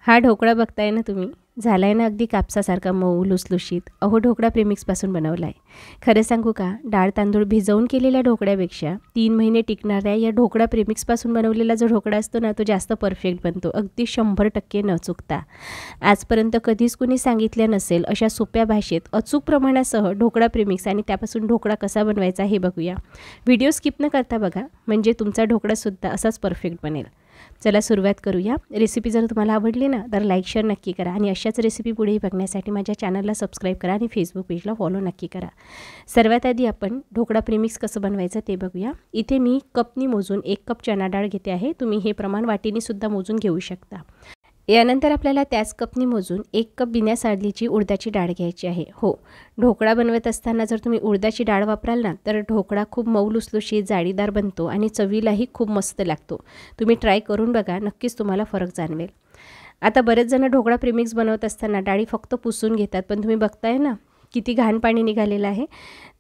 हा ढोकळा बघताय ना तुम्ही, झालाय ना अगदी कापसासारखा मऊ लुसलुशीत. अहो ढोकळा प्रेमिक्सपासून बनवला आहे. खरं सांगू का, डाळ तांदूळ भिजवून केलेल्या ढोकळ्यापेक्षा 3 महिने टिकणाऱ्या या ढोकळा प्रेमिक्सपासून बनवलेला जो ढोकळा असतो ना, तो जास्त परफेक्ट बनतो, अगदी 100% न चुकता. आजपर्यंत कधीच कुणी सांगितलं नसेल अशा सोप्या भाषेत अचूक प्रमाणासह ढोकळा प्रेमिक्स आणि त्यापासून ढोकळा कसा बनवायचा हे बघूया. व्हिडिओ स्किप न करता बघा, म्हणजे तुमचा ढोकळासुद्धा असाच परफेक्ट बनेल. चला सुरुवात करूया. रेसिपी जर तुम्हाला आवडली ना तर लाईक शेअर नक्की करा आणि अशाच रेसिपी पुढेही बघण्यासाठी माझ्या चॅनलला सबस्क्राईब करा आणि फेसबुक पेजला फॉलो नक्की करा. सर्वात आधी आपण ढोकळा प्रेमिक्स कसं बनवायचं ते बघूया. इथे मी कपनी मोजून 1 कप चणा डाळ घेते आहे. तुम्ही हे प्रमाण वाटीने सुद्धा मोजून घेऊ शकता. यानंतर आपल्याला त्याच कपनी मोजून 1 कप बिना साळीची उडदाची डाळ घ्यायची आहे. हो, ढोकळा बनवत असताना जर तुम्ही उडदाची डाळ वापराल ना तर ढोकळा खूप मऊ लुसलुशीत जाळीदार बनतो आणि चवीलाही खूप मस्त लागतो. तुम्ही ट्राय करून बघा, नक्कीच तुम्हाला फरक जाणवेल. आता बरेच जण ढोकळा प्रेमिक्स बनवत असताना डाळी फक्त पुसून घेतात, पण तुम्ही बघताय ना किती घाण पाणी निघालेलं आहे.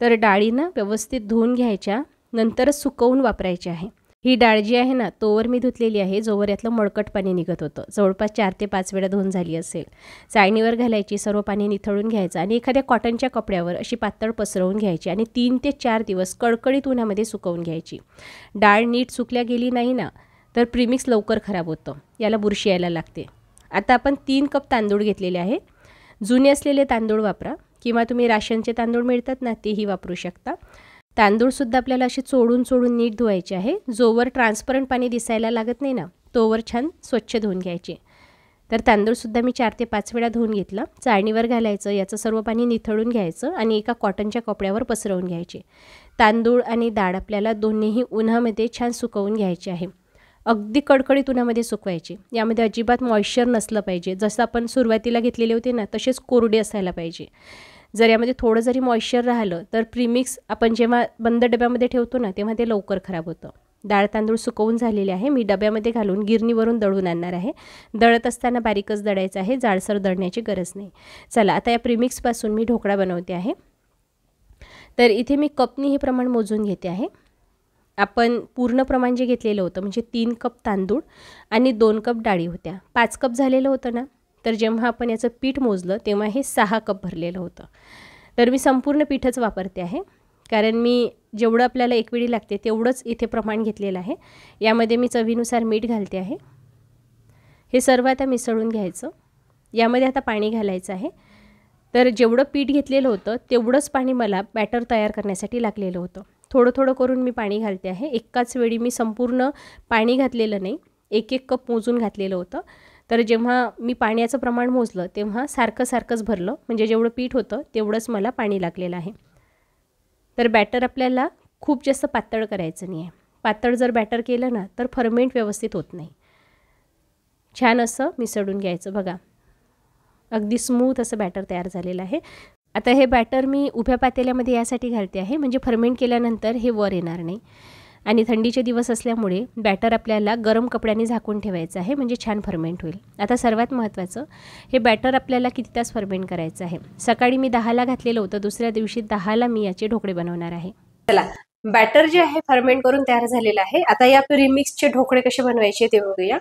तर डाळीनं व्यवस्थित धुवून घ्यायच्या, नंतरच सुकवून वापरायची आहे. ही डाळ जी आहे ना तोवर मी धुतलेली आहे जोवर यातलं मळकट पाणी निघत होतं. जवळपास 4 ते 5 वेळा धुवून झाली असेल. चाळणीवर घालायची, सर्व पाणी निथळून घ्यायचं आणि एखाद्या कॉटनच्या कपड्यावर अशी पातळ पसरवून घ्यायची आणि 3 ते 4 दिवस कडकडीत उन्हामध्ये सुकवून घ्यायची. डाळ नीट सुकल्या गेली नाही ना तर प्रीमिक्स लवकर खराब होतं, याला बुरशी यायला लागते. आता आपण 3 कप तांदूळ घेतलेले आहे. जुने असलेले तांदूळ वापरा किंवा तुम्ही राशनचे तांदूळ मिळतात ना तेही वापरू शकता. तांदूळसुद्धा आपल्याला असे चोडून नीट धुवायचे आहे. जोवर ट्रान्सपरंट पाणी दिसायला लागत नाही ना तोवर छान स्वच्छ धुवून घ्यायचे. तर तांदूळसुद्धा मी 4 ते 5 वेळा धुवून घेतला. चाळणीवर घालायचं, याचं सर्व पाणी निथळून घ्यायचं आणि एका कॉटनच्या कपड्यावर पसरवून घ्यायचे. तांदूळ आणि डाळ आपल्याला दोन्हीही उन्हामध्ये छान सुकवून घ्यायचे आहे. अगदी कडकडीत उन्हामध्ये सुकवायचे. यामध्ये अजिबात मॉइश्चर नसलं पाहिजे. जसं आपण सुरुवातीला घेतलेले होते ना तसेच कोरडे असायला पाहिजे. जर यामध्ये थोडं जरी मॉइश्चर राहिलं तर प्रीमिक्स आपण जेव्हा बंद डब्यामध्ये ठेवतो ना तेव्हा ते लवकर खराब होतं. डाळ तांदूळ सुकवून झालेले आहे. मी डब्यामध्ये घालून गिरणीवरून दळून आणणार आहे. दळत असताना बारीकच दळायचं आहे, जाडसर दळण्याची गरज नाही. चला आता या प्रीमिक्सपासून मी ढोकळा बनवते आहे. तर इथे मी कपनी हे प्रमाण मोजून घेते आहे. आपण पूर्ण प्रमाण जे घेतलेलं होतं म्हणजे 3 कप तांदूळ आणि 2 कप डाळी होत्या. 5 कप झालेलं होतं ना, तर जेव्हा आपण याचं पीठ मोजलं तेव्हा हे 6 कप भरलेलं होतं. तर मी संपूर्ण पीठच वापरते आहे, कारण मी जेवढं आपल्याला एकवेळी लागते तेवढंच इथे प्रमाण घेतलेलं आहे. यामध्ये मी चवीनुसार मीठ घालते आहे. हे सर्व आता मिसळून घ्यायचं. यामध्ये आता पाणी घालायचं आहे. तर जेवढं पीठ घेतलेलं होतं तेवढंच पाणी मला बॅटर तयार करण्यासाठी लागलेलं होतं. थोडं थोडं करून मी पाणी घालते आहे. एकाच वेळी मी संपूर्ण पाणी घातलेलं नाही, 1-1 कप मोजून घातलेलं होतं. तर जेव्हा मी पाण्याचं प्रमाण मोजलं तेव्हा सारखंच भरलं, म्हणजे जेवढं पीठ होतं तेवढंच मला पाणी लागलेलं आहे. तर बॅटर आपल्याला खूप जास्त पातळ करायचं नाही आहे. पातळ जर बॅटर केलं ना तर फर्मेंट व्यवस्थित होत नाही. छान असं मिसळून घ्यायचं. बघा अगदी स्मूथ असं बॅटर तयार झालेलं आहे. आता हे बॅटर मी उभ्या पातेल्यामध्ये यासाठी घालते आहे म्हणजे फर्मेंट केल्यानंतर हे वर येणार नाही. आणि थंडीचे दिवस असल्यामुळे बॅटर आपल्याला गरम कपड्याने झाकून ठेवायचं आहे म्हणजे छान फर्मेंट होईल. आता सर्वात महत्त्वाचं, हे बॅटर आपल्याला किती तास फर्मेंट करायचं आहे. सकाळी मी 10ला घातलेलं होतं, दुसऱ्या दिवशी 10ला मी याचे ढोकळे बनवणार आहे. चला बॅटर जे आहे फर्मेंट करून तयार झालेलं आहे. आता या प्रीमिक्सचे ढोकळे कसे बनवायचे ते बघूया.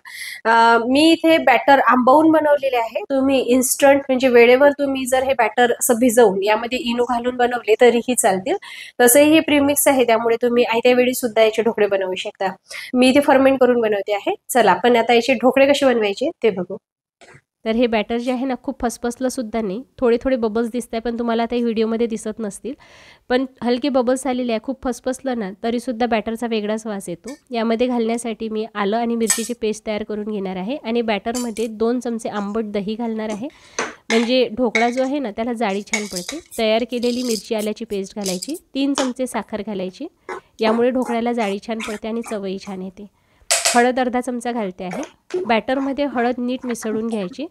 मी इथे बॅटर आंबवून बनवलेले आहे. तुम्ही इन्स्टंट म्हणजे वेळेवर तुम्ही जर हे बॅटर असं भिजवून यामध्ये इनो घालून बनवले तरीही चालतील. तसंही हे प्रीमिक्स आहे त्यामुळे तुम्ही आयत्या वेळी सुद्धा याचे ढोकळे बनवू शकता. मी इथे फर्मेंट करून बनवते आहे. चला आपण आता याचे ढोकळे कसे बनवायचे ते बघू. तर हे बॅटर जे आहे ना खूप फसफसलं सुद्धा नाही. थोडे बबल्स दिसत आहे, पण तुम्हाला आता व्हिडिओमध्ये दिसत नसतील. पण हलके बबल्स आलेले आहे. खूप फसफसलं ना तरीसुद्धा बॅटरचा वेगळाच वास येतो. यामध्ये घालण्यासाठी मी आलं आणि मिरचीची पेस्ट तयार करून घेणार आहे आणि बॅटरमध्ये 2 चमचे आंबट दही घालणार आहे. म्हणजे ढोकळा जो आहे ना त्याला जाळी छान पडते. तयार केलेली मिरची आल्याची पेस्ट घालायची. 3 चमचे साखर घालायची. यामुळे ढोकळ्याला जाळी छान पडते आणि चवही छान येते. हळद अर्धा चमचा घालते आहे. बॅटरमध्ये हळद नीट मिसळून घ्यायची.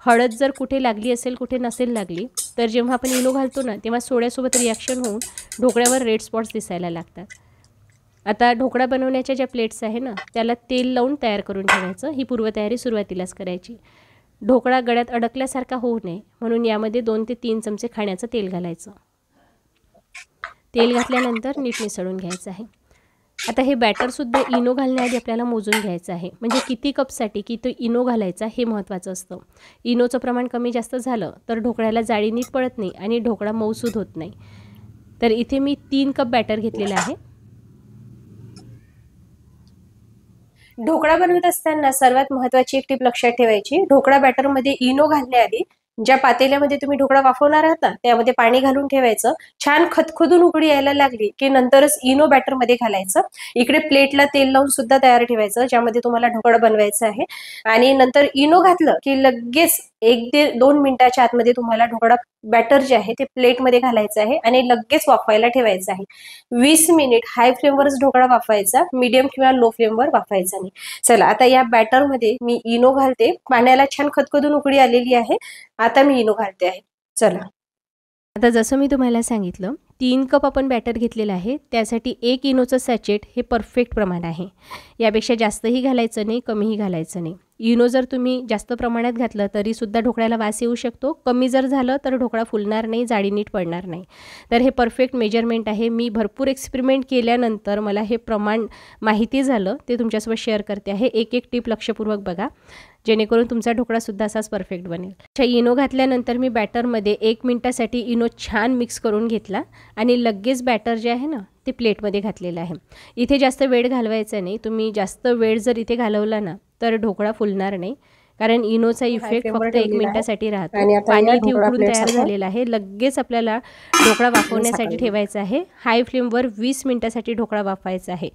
हळद जर कुठे लागली असेल कुठे नसेल लागली तर जेव्हा आपण इनो घालतो ना तेव्हा सोड्यासोबत रिॲक्शन होऊन ढोकळ्यावर रेड स्पॉट्स दिसायला लागतात. आता ढोकळा बनवण्याच्या ज्या प्लेट्स आहे ना त्याला तेल लावून तयार करून ठेवायचं. ही पूर्वतयारी सुरुवातीलाच करायची. ढोकळा गळ्यात अडकल्यासारखा होऊ नये म्हणून यामध्ये 2 ते 3 चमचे खाण्याचं तेल घालायचं. तेल घातल्यानंतर नीट मिसळून घ्यायचं आहे. आता हे बॅटरसुद्धा इनो घालण्याआधी आपल्याला मोजून घ्यायचं आहे, म्हणजे किती कपसाठी किती इनो घालायचा हे महत्त्वाचं असतं. इनोचं प्रमाण कमी जास्त झालं तर ढोकळ्याला जाळी नीट पडत नाही आणि ढोकळा मऊसूद होत नाही. तर इथे मी 3 कप बॅटर घेतलेलं आहे. ढोकळा बनवत असताना सर्वात महत्त्वाची एक टीप लक्षात ठेवायची, ढोकळा बॅटरमध्ये इनो घालण्याआधी ज्या पातेल्यामध्ये तुम्ही ढोकळा वाफवणार आहात ना त्यामध्ये पाणी घालून ठेवायचं. छान खदखदून उकळी यायला लागली की नंतरच इनो बॅटरमध्ये घालायचं. इकडे प्लेटला तेल लावून सुद्धा तयार ठेवायचं ज्यामध्ये तुम्हाला ढोकळा बनवायचा आहे. आणि नंतर इनो घातलं की लगेच 1 ते 2 मिनिटाच्या आतमध्ये तुम्हाला ढोकळा बॅटर जे आहे ते प्लेटमध्ये घालायचं आहे आणि लगेच वाफवायला ठेवायचं आहे. 20 मिनिट हाय फ्लेमवरच ढोकळा वाफवायचा, मीडियम किंवा लो फ्लेमवर वाफवायचा नाही. चला आता या बॅटरमध्ये मी इनो घालते. पाण्याला छान खदखदून उकळी आलेली आहे. आता मी इनो घालते आहे. चला आता जसं मी तुम्हाला सांगितलं 3 कप आपण बॅटर घेतलेलं आहे, त्यासाठी 1 इनोचं सॅचेट हे परफेक्ट प्रमाण आहे. यापेक्षा जास्तही घालायचं नाही, कमीही घालायचं नाही. इनो जर तुम्ही जास्त प्रमाणात घातलं तरीसुद्धा ढोकळ्याला वास येऊ शकतो. कमी जर झालं तर ढोकळा फुलणार नाही, जाळी नीट पडणार नाही. तर हे परफेक्ट मेजरमेंट आहे. मी भरपूर एक्सपेरिमेंट केल्यानंतर मला हे प्रमाण माहिती झालं, ते तुमच्यासोबत शेअर करते आहे. एक एक टिप लक्षपूर्वक बघा, जेणेकरून तुमचा ढोकळासुद्धा असाच परफेक्ट बनेल. अच्छा, इनो घातल्यानंतर मी बॅटरमध्ये 1 मिनिटासाठी इनो छान मिक्स करून घेतला आणि लगेच बॅटर जे आहे ना ते प्लेटमध्ये घातलेलं आहे. इथे जास्त वेळ घालवायचा नाही. तुम्ही जास्त वेळ जर इथे घालवला ना तर ढोकळा फुलणार नाही, कारण इनोचा इफेक्ट फक्त 1 मिनिटासाठी राहतो. पाणी इथे उकळून तयार झालेलं आहे. लगेच आपल्याला ढोकळा वाफवण्यासाठी ठेवायचा आहे. हाय फ्लेमवर 20 मिनिटासाठी ढोकळा वाफवायचा आहे.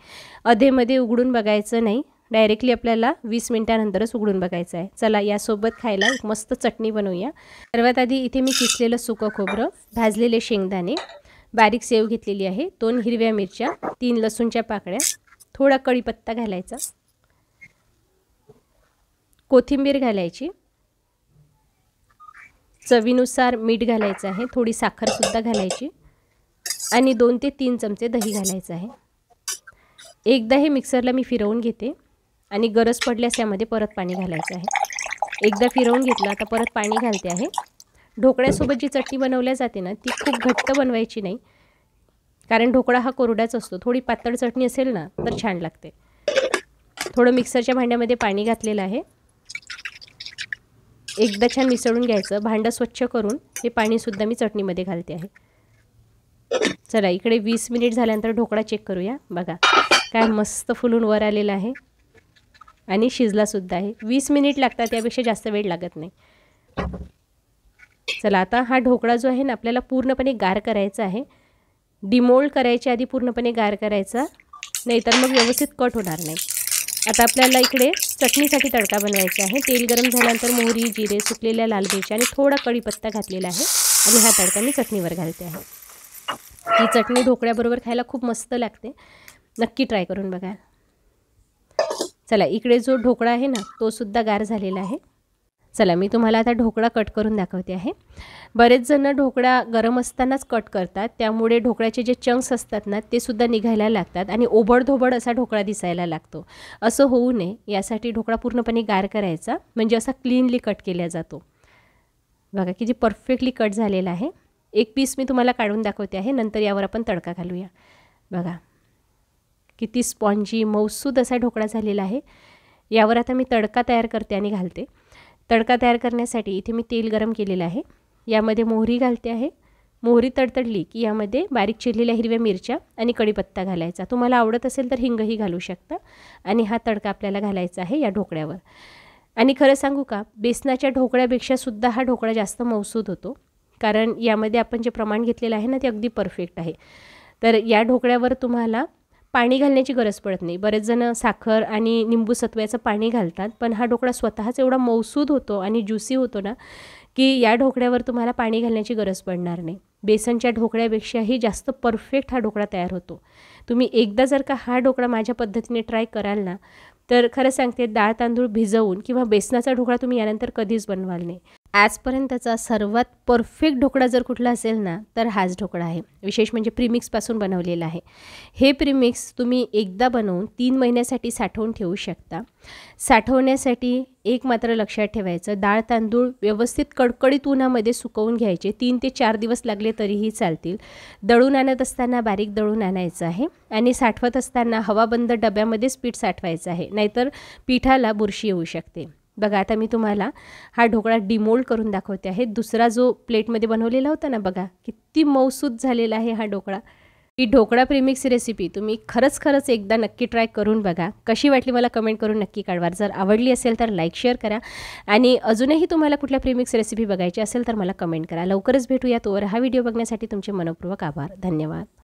अधेमध्ये उघडून बघायचं नाही, डायरेक्टली आपल्याला 20 मिनिटानंतरच उघडून बघायचं आहे. चला यासोबत खायला एक मस्त चटणी बनवूया. सर्वात आधी इथे मी किसलेलं सुकं खोबरं, भाजलेले शेंगदाणे, बारीक सेव घेतलेली आहे, 2 हिरव्या मिरच्या, 3 लसूणच्या पाकळ्या, थोडा कढीपत्ता घालायचा, कोथिंबीर घालायची, चवीनुसार मीठ घालायचं आहे, थोडी साखरसुद्धा घालायची आणि 2 ते 3 चमचे दही घालायचं आहे. एकदा हे मिक्सरला मी फिरवून घेते आणि गरज पडल्यास यामध्ये परत पाणी घालायचं आहे. एकदा फिरवून घेतलं, आता परत पाणी घालते आहे. ढोकळ्यासोबत जी चटणी बनवल्या जाते ना ती खूप घट्ट बनवायची नाही, कारण ढोकळा हा कोरडाच असतो. थोडी पातळ चटणी असेल ना तर छान लागते. थोडं मिक्सरच्या भांड्यामध्ये पाणी घातलेलं आहे. एकदा छान मिसळून घ्यायचं. भांडं स्वच्छ करून हे पाणीसुद्धा मी चटणीमध्ये घालते आहे. चला इकडे 20 मिनिट झाल्यानंतर ढोकळा चेक करूया. बघा काय मस्त फुलून वर आलेला आहे आणि शिजलासुद्धा आहे. 20 मिनिट लागतात, त्यापेक्षा जास्त वेळ लागत नाही. चला आता हा ढोकळा जो आहे ना आपल्याला पूर्णपणे गार करायचा आहे. डिमोल्ड करायच्या आधी पूर्णपणे गार करायचा, नाहीतर मग व्यवस्थित कट होणार नाही. आता आपल्याला इकडे चटणीसाठी तडका बनवायचा आहे. तेल गरम झाल्यानंतर मोहरी, जिरे, सुकलेल्या लाल मिरच्या आणि थोडा कढीपत्ता घातलेला आहे आणि हा तडका मी चटणीवर घालते आहे. ही चटणी ढोकळ्याबरोबर खायला खूप मस्त लागते. नक्की ट्राय करून बघा. चला इकडे जो ढोकळा आहे ना तो सुद्धा गार झालेला आहे. चला मी तुम्हाला आता ढोकळा कट करून दाखवते आहे. बरेच जण ढोकळा गरम असतानाच कट करतात, त्यामुळे ढोकळ्याचे जे चंक्स असतात ना ते सुद्धा निघायला लागतात आणि ओबडधोबड असा ढोकळा दिसायला लागतो. असं होऊ नये यासाठी ढोकळा पूर्णपणे गार करायचा, म्हणजे असा क्लीनली कट केला जातो. बघा किती परफेक्टली कट झालेला आहे. एक पीस मी तुम्हाला काढून दाखवते आहे, नंतर यावर आपण तडका घालूया. बघा किती स्पॉन्जी मऊसूद असा ढोकळा झालेला आहे. यावर आता मी तडका तयार करते आणि घालते. तडका तयार करण्यासाठी इथे मी तेल गरम केलेलं आहे. यामध्ये मोहरी घालते आहे. मोहरी तडतडली की यामध्ये बारीक चिरलेल्या हिरव्या मिरच्या आणि कढीपत्ता घालायचा. तुम्हाला आवडत असेल तर हिंगही घालू शकता. आणि हा तडका आपल्याला घालायचा आहे या ढोकळ्यावर. आणि खरं सांगू का, बेसनाच्या ढोकळ्यापेक्षा सुद्धा हा ढोकळा जास्त मऊसूद होतो, कारण यामध्ये आपण जे प्रमाण घेतलेलं आहे ना ते अगदी परफेक्ट आहे. तर या ढोकळ्यावर तुम्हाला पाणी घालण्याची गरज पडत नाही. बरेच जण साखर आणि निंबू सत्वाचं पाणी घालतात, पण हा ढोकळा स्वतःच एवढा मऊसूद होतो आणि ज्युसी होतो ना की या ढोकळ्यावर तुम्हाला पाणी घालण्याची गरज पडणार नाही. बेसनच्या ढोकळ्यापेक्षाही जास्त परफेक्ट हा ढोकळा तयार होतो. तुम्ही एकदा जर का हा ढोकळा माझ्या पद्धतीने ट्राय कराल ना तर खरं सांगते, डाळ तांदूळ भिजवून किंवा बेसनाचा ढोकळा तुम्ही यानंतर कधीच बनवाल नाही. आजपर्यंतचा सर्वात परफेक्ट ढोकळा जर कुठला असेल ना तर हाच ढोकळा आहे. विशेष म्हणजे प्रीमिक्सपासून बनवलेला आहे. हे प्रीमिक्स तुम्ही एकदा बनवून 3 महिन्यासाठी साठवून ठेवू शकता. साठवण्यासाठी एक मात्र लक्षात ठेवायचं, डाळ तांदूळ व्यवस्थित कडकडीत उन्हामध्ये सुकवून घ्यायचे. 3 ते 4 दिवस लागले तरीही चालतील. दळून आणत असताना बारीक दळून आणायचं आहे आणि साठवत असताना हवाबंद डब्यामध्येच पीठ साठवायचं आहे, नाहीतर पिठाला बुरशी येऊ शकते. बघा आता मी तुम्हाला हा ढोकळा डिमोल्ड करून दाखवते आहे. दुसरा जो प्लेटमध्ये बनवलेला होता ना, बघा किती मऊसूत झालेला आहे हा ढोकळा. ही ढोकळा प्रीमिक्स रेसिपी तुम्ही खरंच एकदा नक्की ट्राय करून बघा. कशी वाटली मला कमेंट करून नक्की कळवा. जर आवडली असेल तर लाईक शेअर करा आणि अजूनही तुम्हाला कुठल्या प्रीमिक्स रेसिपी बघायची असेल तर मला कमेंट करा. लवकरच भेटूया. तोवर हा व्हिडिओ बघण्यासाठी तुमचे मनपूर्वक आभार. धन्यवाद.